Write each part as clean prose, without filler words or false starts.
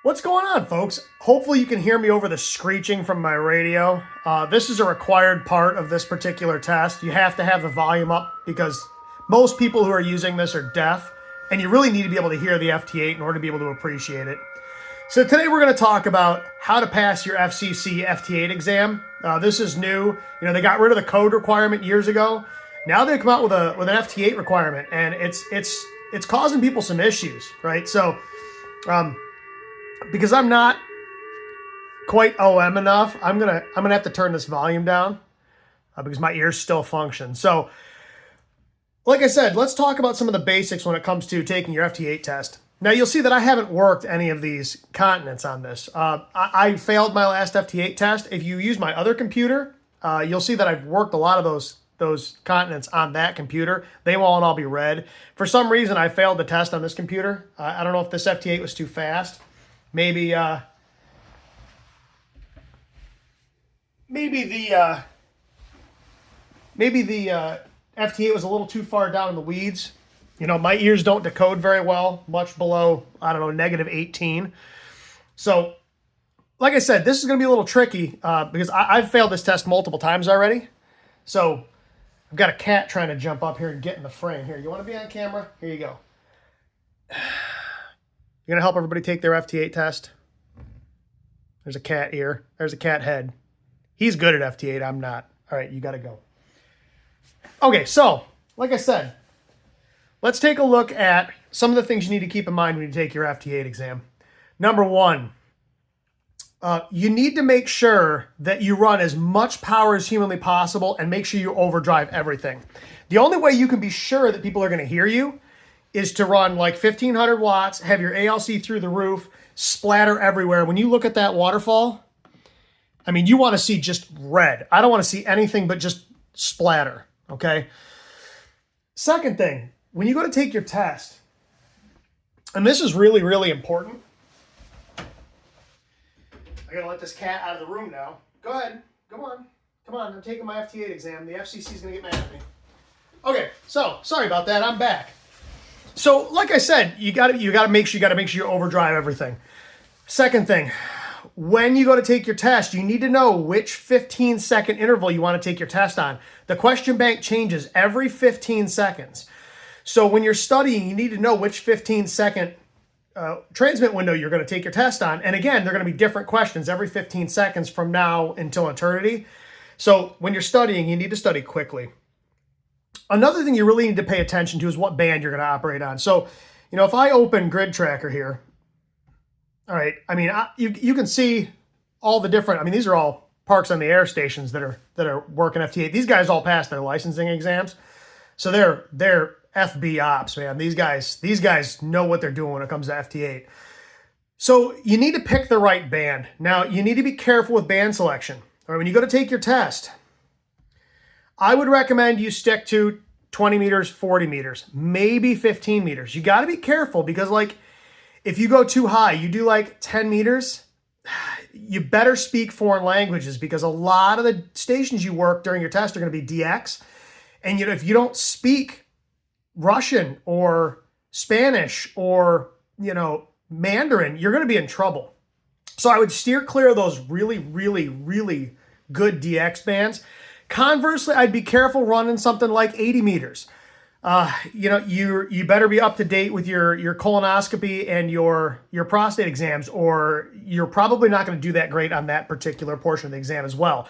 What's going on, folks? Hopefully you can hear me over the screeching from my radio. This is a required part of this particular test. You have to have the volume up because most people who are using this are deaf, and you really need to be able to hear the FT8 in order to be able to appreciate it. So today we're going to talk about how to pass your FCC FT8 exam. This is new. They got rid of the code requirement years ago. Now they've come out with an FT8 requirement, and it's causing people some issues, right? So because I'm not quite OM enough, I'm gonna have to turn this volume down because my ears still function. So, like I said, let's talk about some of the basics when it comes to taking your FT8 test. Now you'll see that I haven't worked any of these continents on this. I failed my last FT8 test. If you use my other computer, you'll see that I've worked a lot of those continents on that computer. They won't all be red. For some reason, I failed the test on this computer. I don't know if this FT8 was too fast. Maybe the FT8 was a little too far down in the weeds. My ears don't decode very well, much below, I don't know, -18. So, like I said, this is going to be a little tricky because I've failed this test multiple times already. So, I've got a cat trying to jump up here and get in the frame. Here, you want to be on camera? Here you go. You're going to help everybody take their FT8 test? There's a cat ear. There's a cat head. He's good at FT8. I'm not. All right, you got to go. Okay, so, like I said, let's take a look at some of the things you need to keep in mind when you take your FT8 exam. Number one, you need to make sure that you run as much power as humanly possible and make sure you overdrive everything. The only way you can be sure that people are going to hear you is to run like 1500 watts, have your ALC through the roof, splatter everywhere. When you look at that waterfall, I mean, you want to see just red. I don't want to see anything but just splatter, okay? Second thing, when you go to take your test, and this is really, really important. I gotta let this cat out of the room now. Go ahead, come on, I'm taking my FT8 exam. The FCC is gonna get mad at me. Okay, so, sorry about that, I'm back. So, like I said, you gotta make sure you overdrive everything. Second thing, when you go to take your test, you need to know which 15-second interval you want to take your test on. The question bank changes every 15 seconds. So when you're studying, you need to know which 15-second transmit window you're going to take your test on. And again, they're going to be different questions every 15 seconds from now until eternity. So when you're studying, you need to study quickly. Another thing you really need to pay attention to is what band you're going to operate on. So, if I open Grid Tracker here, all right, I mean, you can see all the different, I mean, these are all parks on the air stations that are working FT8. These guys all passed their licensing exams. So they're FB ops, man. These guys know what they're doing when it comes to FT8. So you need to pick the right band. Now, you need to be careful with band selection. All right, when you go to take your test, I would recommend you stick to 20 meters, 40 meters, maybe 15 meters. You got to be careful because, like, if you go too high, you do like 10 meters, you better speak foreign languages because a lot of the stations you work during your test are going to be DX. And if you don't speak Russian or Spanish or, Mandarin, you're going to be in trouble. So I would steer clear of those really, really, really good DX bands. Conversely, I'd be careful running something like 80 meters. You better be up to date with your colonoscopy and your prostate exams, or you're probably not going to do that great on that particular portion of the exam as well.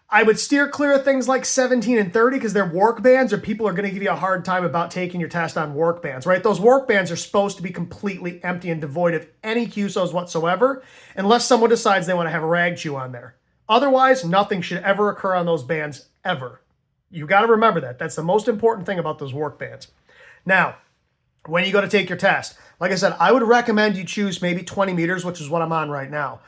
I would steer clear of things like 17 and 30 because they're work bands, or people are going to give you a hard time about taking your test on work bands, right? Those work bands are supposed to be completely empty and devoid of any QSOs whatsoever, unless someone decides they want to have a rag chew on there. Otherwise, nothing should ever occur on those bands, ever. You got to remember that. That's the most important thing about those work bands. Now, when you go to take your test, like I said, I would recommend you choose maybe 20 meters, which is what I'm on right now.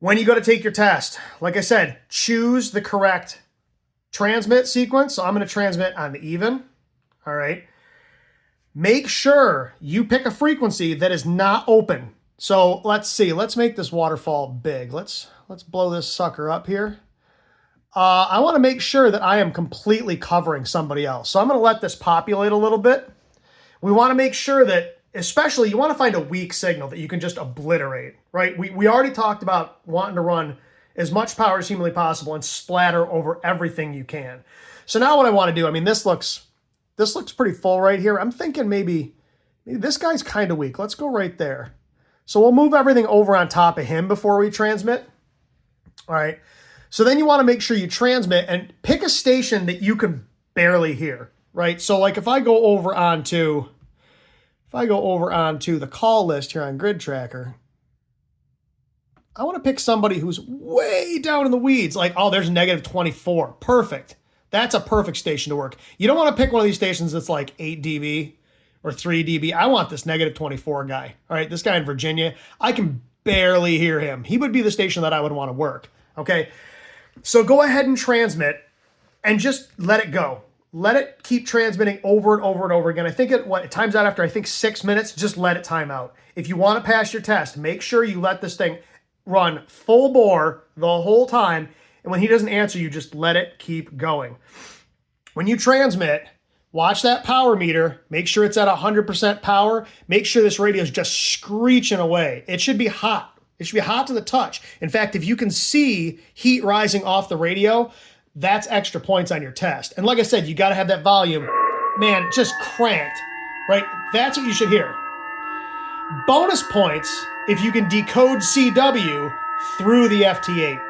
When you go to take your test, like I said, choose the correct transmit sequence. So I'm going to transmit on the even. All right. Make sure you pick a frequency that is not open. So let's see. Let's make this waterfall big. Let's blow this sucker up here. I want to make sure that I am completely covering somebody else. So I'm going to let this populate a little bit. We want to make sure that especially you want to find a weak signal that you can just obliterate, right? We already talked about wanting to run as much power as humanly possible and splatter over everything you can. So now what I want to do, I mean, this looks pretty full right here. I'm thinking maybe this guy's kind of weak. Let's go right there. So we'll move everything over on top of him before we transmit. All right. So then you want to make sure you transmit and pick a station that you can barely hear, right? So like if I go over onto the call list here on Grid Tracker, I want to pick somebody who's way down in the weeds. Like, oh, there's negative 24. Perfect. That's a perfect station to work. You don't want to pick one of these stations that's like 8 dB or 3 dB. I want this negative 24 guy. All right, this guy in Virginia, I can barely hear him. He would be the station that I would want to work. Okay, so go ahead and transmit and just let it go. Let it keep transmitting over and over and over again. I think it times out after, I think, 6 minutes. Just let it time out. If you want to pass your test, make sure you let this thing run full bore the whole time. And when he doesn't answer you, just let it keep going. When you transmit, watch that power meter. Make sure it's at 100% power. Make sure this radio is just screeching away. It should be hot. It should be hot to the touch. In fact, if you can see heat rising off the radio, that's extra points on your test. And like I said, you got to have that volume, man, just cranked, right? That's what you should hear. Bonus points if you can decode CW through the FT8.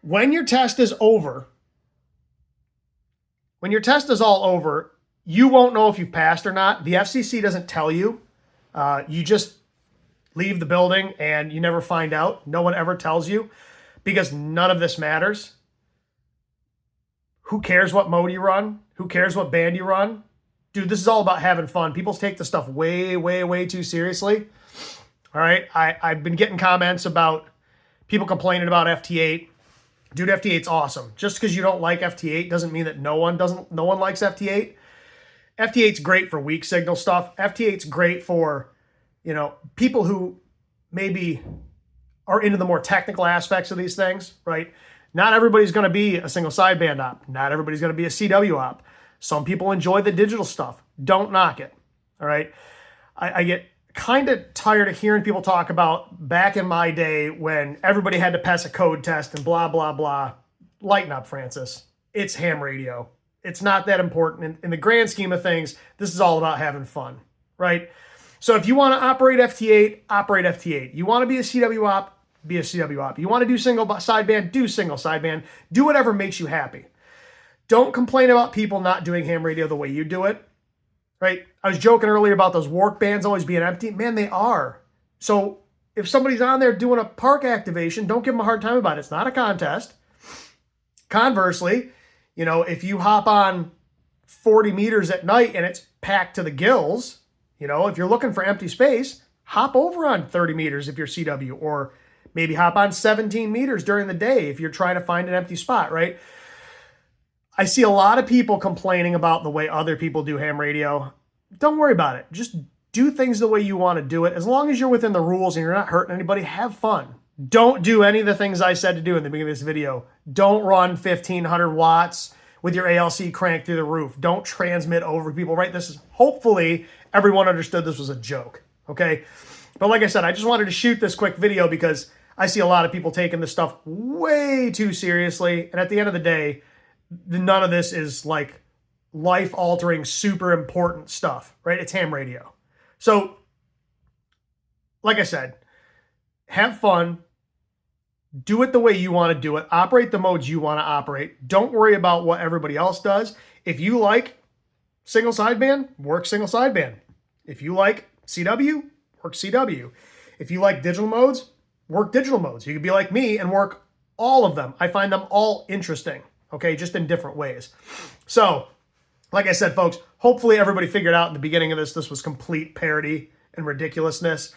When your test is over, when your test is all over, you won't know if you've passed or not. The FCC doesn't tell you. You just leave the building and you never find out. No one ever tells you because none of this matters. Who cares what mode you run? Who cares what band you run? Dude, this is all about having fun. People take this stuff way, way, way too seriously. All right, I've been getting comments about people complaining about FT8. Dude, FT8's awesome. Just because you don't like FT8 doesn't mean that no one likes FT8. FT8's great for weak signal stuff. FT8's great for, people who maybe are into the more technical aspects of these things, right? Not everybody's going to be a single sideband op. Not everybody's going to be a CW op. Some people enjoy the digital stuff. Don't knock it, all right? I get kind of tired of hearing people talk about back in my day when everybody had to pass a code test and blah, blah, blah. Lighten up, Francis. It's ham radio. It's not that important. In the grand scheme of things, this is all about having fun, right? So if you want to operate FT8, operate FT8. You want to be a CW op, be a CW op. You want to do single sideband, do single sideband. Do whatever makes you happy. Don't complain about people not doing ham radio the way you do it. Right? I was joking earlier about those work bands always being empty. Man, they are. So if somebody's on there doing a park activation, don't give them a hard time about it. It's not a contest. Conversely, if you hop on 40 meters at night and it's packed to the gills, if you're looking for empty space, hop over on 30 meters if you're CW, or maybe hop on 17 meters during the day if you're trying to find an empty spot, right? I see a lot of people complaining about the way other people do ham radio. Don't worry about it. Just do things the way you want to do it. As long as you're within the rules and you're not hurting anybody, have fun. Don't do any of the things I said to do in the beginning of this video. Don't run 1,500 watts with your ALC cranked through the roof. Don't transmit over people, right? Hopefully everyone understood this was a joke, okay? But like I said, I just wanted to shoot this quick video because I see a lot of people taking this stuff way too seriously. And at the end of the day, none of this is like life-altering, super important stuff, right? It's ham radio. So, like I said, have fun. Do it the way you want to do it. Operate the modes you want to operate. Don't worry about what everybody else does. If you like single sideband, work single sideband. If you like CW, work CW. If you like digital modes, work digital modes. You could be like me and work all of them. I find them all interesting. Okay, just in different ways. So, like I said, folks, hopefully everybody figured out in the beginning of this was complete parody and ridiculousness.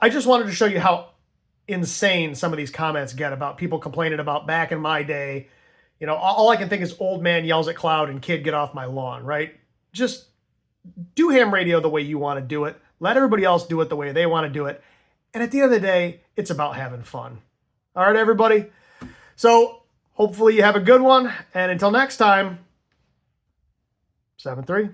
I just wanted to show you how insane some of these comments get about people complaining about back in my day. All I can think is old man yells at cloud and kid get off my lawn, right? Just do ham radio the way you want to do it. Let everybody else do it the way they want to do it. And at the end of the day, it's about having fun. All right, everybody? So, hopefully you have a good one. And until next time, 7-3.